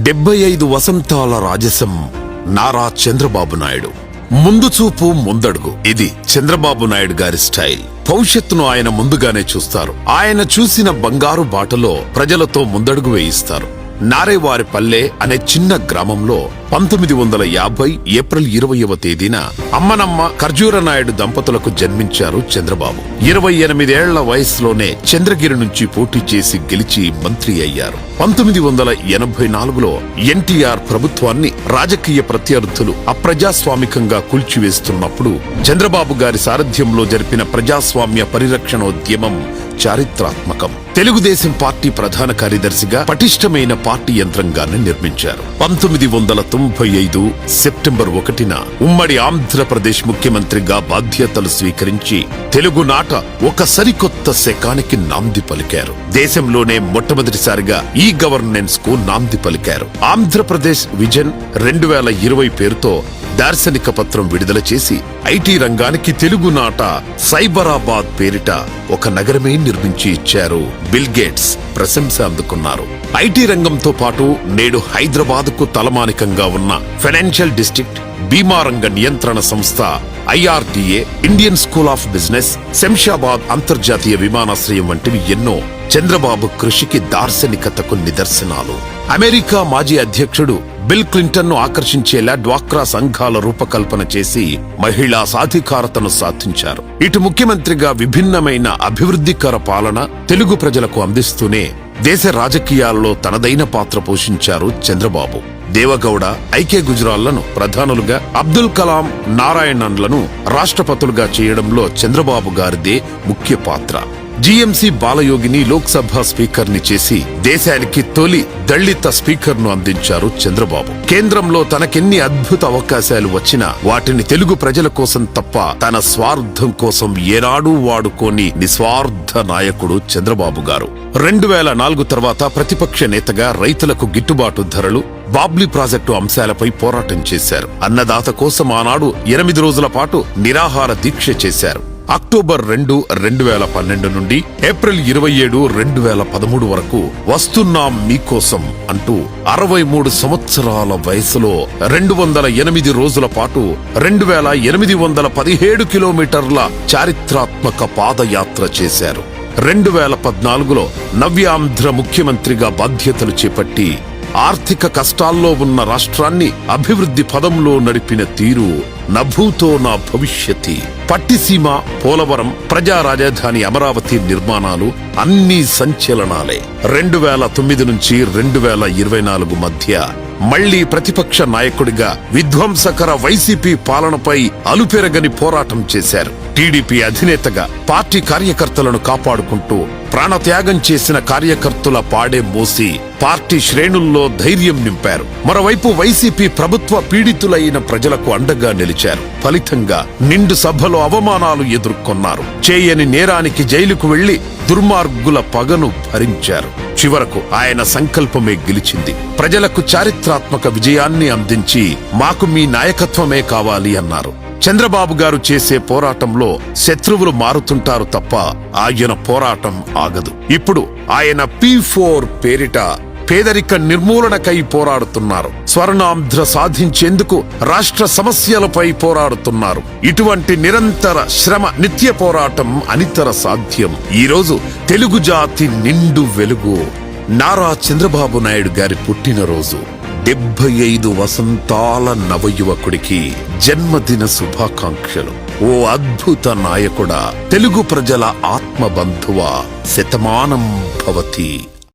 75 వసంతాల రాజసం నారా చంద్రబాబు నాయుడు. ముందు చూపు ముందడుగు, ఇది చంద్రబాబు నాయుడు గారి స్టైల్. భవిష్యత్తును ఆయన ముందుగానే చూస్తారు. ఆయన చూసిన బంగారు బాటలో ప్రజలతో ముందడుగు వేయిస్తారు. నారేవారిపల్లె అనే చిన్న గ్రామంలో 1950 ఏప్రిల్ 20వ తేదీన అమ్మనమ్మ ఖర్జూర నాయుడు దంపతులకు జన్మించారు చంద్రబాబు. 28 ఏళ్ల వయసులోనే చంద్రగిరి నుంచి పోటీ చేసి గెలిచి మంత్రి అయ్యారు. 1984లో ఎన్టీఆర్ ప్రభుత్వాన్ని రాజకీయ ప్రత్యర్థులు అప్రజాస్వామికంగా కూల్చివేస్తున్నప్పుడు చంద్రబాబు గారి సారథ్యంలో జరిపిన ప్రజాస్వామ్య పరిరక్షణోద్యమం చారిత్రాత్మకం. తెలుగుదేశం పార్టీ ప్రధాన కార్యదర్శిగా పటిష్టమైన పార్టీ యంత్రాంగాన్ని నిర్మించారు. 1995 సెప్టెంబర్ 1న ఉమ్మడి ఆంధ్రప్రదేశ్ ముఖ్యమంత్రిగా బాధ్యతలు స్వీకరించి తెలుగునాట ఒక సరికొత్త శకానికి నాంది పలికారు. దేశంలోనే మొట్టమొదటిసారిగా ఈ గవర్నెన్స్ కు నాంది పలికారు. ఆంధ్రప్రదేశ్ విజన్ 2020 పేరుతో దార్శనిక పత్రం విడుదల చేసి ఐటీ రంగానికి తెలుగునాట సైబరాబాద్ పేరిట ఒక నగరమే నిర్మించి ఇచ్చారు. బిల్ గేట్స్ ప్రశంస అందుకున్నారు. ఐటీ రంగంతో పాటు నేడు హైదరాబాద్ కు తలమానికంగా ఉన్న ఫైనాన్షియల్ డిస్ట్రిక్ట్, బీమా రంగ నియంత్రణ సంస్థ IRDA, Indian school of business, Shamshabad అంతర్జాతీయ విమానాశ్రయం వంటివి ఎన్నో చంద్రబాబు కృషికి దార్శనికతకు నిదర్శనాలు. అమెరికా మాజీ అధ్యక్షుడు బిల్ క్లింటన్ ను ఆకర్షించేలా డ్వాక్రా సంఘాల రూపకల్పన చేసి మహిళా సాధికారతను సాధించారు. ఇటు ముఖ్యమంత్రిగా విభిన్నమైన అభివృద్ధికర పాలన తెలుగు ప్రజలకు అందిస్తూనే దేశ రాజకీయాల్లో తనదైన పాత్ర పోషించారు చంద్రబాబు. దేవగౌడ, ఐకే గుజరాల్లను ప్రధానులుగా, అబ్దుల్ కలాం, నారాయణన్లను రాష్ట్రపతులుగా చేయడంలో చంద్రబాబు గారిదే ముఖ్య పాత్ర. జీఎంసీ బాలయోగిని లోక్సభ స్పీకర్ ని చేసి దేశానికి తొలి దళిత స్పీకర్ ను అందించారు చంద్రబాబు. కేంద్రంలో తనకెన్ని అద్భుత అవకాశాలు వచ్చినా వాటిని తెలుగు ప్రజల కోసం తప్ప తన స్వార్థం కోసం ఏనాడూ వాడుకోని నిస్వార్థ నాయకుడు చంద్రబాబు గారు. 2004 తర్వాత ప్రతిపక్ష నేతగా రైతులకు గిట్టుబాటు ధరలు, బాబ్లీ ప్రాజెక్టు అంశాలపై పోరాటం చేశారు. అన్నదాత కోసం ఆనాడు 8 రోజుల పాటు నిరాహార దీక్ష చేశారు. అక్టోబర్ 2, 2012 నుండి ఏప్రిల్ 27, 2013 వరకు వస్తున్నాం మీకోసం అంటూ 63 సంవత్సరాల వయసులో 208 రోజుల పాటు 2817 కిలోమీటర్ల చారిత్రాత్మక పాదయాత్ర చేశారు. 2014లో నవ్యాంధ్ర ముఖ్యమంత్రిగా బాధ్యతలు చేపట్టి ఆర్థిక కష్టాల్లో ఉన్న రాష్ట్రాన్ని అభివృద్ధి పదంలో నడిపిన తీరు నభూతో నా భవిష్యతి. పట్టిసీమ, పోలవరం, ప్రజా రాజధాని అమరావతి నిర్మాణాలు అన్నీ సంచలనాలే. 2009 నుంచి 2024 మధ్య మళ్లీ ప్రతిపక్ష నాయకుడిగా విధ్వంసకర వైసీపీ పాలనపై అలుపెరగని పోరాటం చేశారు. టీడీపీ అధినేతగా పార్టీ కార్యకర్తలను కాపాడుకుంటూ ప్రాణత్యాగం చేసిన కార్యకర్తల పాడే మోసి పార్టీ శ్రేణుల్లో ధైర్యం నింపారు. మరోవైపు వైసీపీ ప్రభుత్వ పీడితులైన ప్రజలకు అండగా నిలిచారు. ఫలితంగా నిండు సభలో అవమానాలు ఎదుర్కొన్నారు. చేయని నేరానికి జైలుకు వెళ్లి దుర్మార్గుల పగను భరించారు. చివరకు ఆయన సంకల్పమే గెలిచింది. ప్రజలకు చారిత్రాత్మక విజయాన్ని అందించి మాకు మీ నాయకత్వమే కావాలి అన్నారు. చంద్రబాబు గారు చేసే పోరాటంలో శత్రువులు మారుతుంటారు తప్ప ఆయన పోరాటం ఆగదు. ఇప్పుడు ఆయన P4 పేరిట పేదరిక నిర్మూలనకై పోరాడుతున్నారు. స్వర్ణాంధ్ర సాధించేందుకు రాష్ట్ర సమస్యలపై పోరాడుతున్నారు. ఇటువంటి నిరంతర శ్రమ, నిత్య పోరాటం అనితర సాధ్యం. ఈరోజు తెలుగు జాతి నిండు వెలుగు. నారా చంద్రబాబు నాయుడు గారి పుట్టినరోజు. 75 వసంతాల నవయువకుడికి జన్మదిన శుభాకాంక్షలు. ఓ అద్భుత నాయకుడా, తెలుగు ప్రజల ఆత్మబంధువా, శతమానం భవతి.